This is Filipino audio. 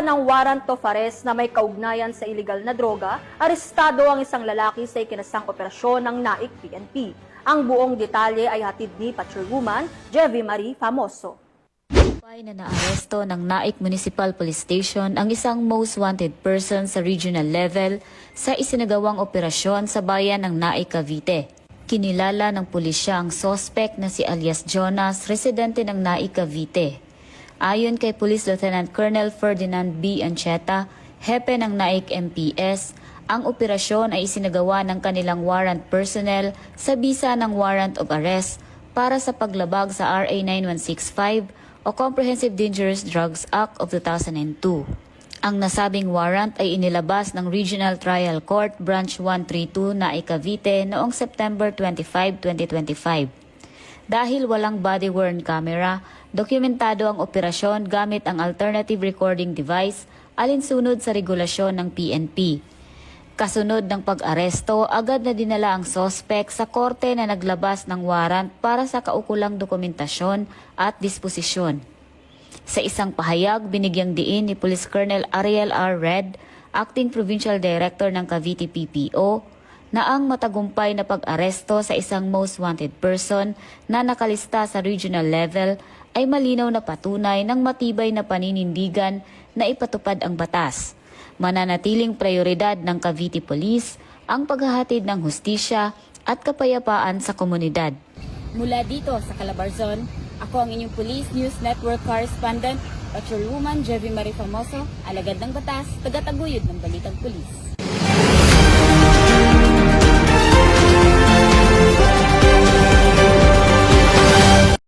Bisa ng warrant of arrest na may kaugnayan sa iligal na droga, arestado ang isang lalaki sa ikinasang operasyon ng NAIC PNP. Ang buong detalye ay hatid ni Patrolwoman Jevie Marie Famoso. Na naaresto ng NAIC Municipal Police Station ang isang most wanted person sa regional level sa isinagawang operasyon sa bayan ng NAIC Cavite. Kinilala ng pulisya ang suspect na si alias Jonas, residente ng NAIC Cavite. Ayon kay Police Lieutenant Colonel Ferdinand B. Ancheta, hepe ng NAIC MPS, ang operasyon ay isinagawa ng kanilang warrant personnel sa bisa ng warrant of arrest para sa paglabag sa RA 9165 o Comprehensive Dangerous Drugs Act of 2002. Ang nasabing warrant ay inilabas ng Regional Trial Court Branch 132 NAIC Cavite noong September 25, 2025. Dahil walang body-worn camera, dokumentado ang operasyon gamit ang alternative recording device alinsunod sa regulasyon ng PNP. Kasunod ng pag-aresto, agad na dinala ang sospek sa korte na naglabas ng warrant para sa kaukulang dokumentasyon at disposisyon. Sa isang pahayag, binigyang diin ni Police Colonel Ariel R. Red, Acting Provincial Director ng Cavite PPO, na ang matagumpay na pag-aresto sa isang most wanted person na nakalista sa regional level ay malinaw na patunay ng matibay na paninindigan na ipatupad ang batas. Mananatiling prioridad ng Cavite Police ang paghahatid ng hustisya at kapayapaan sa komunidad. Mula dito sa Calabarzon, ako ang inyong Police News Network Correspondent, Patrolwoman Jevie Marie Famoso, alagad ng batas, tagataguyod ng Balitang Pulis.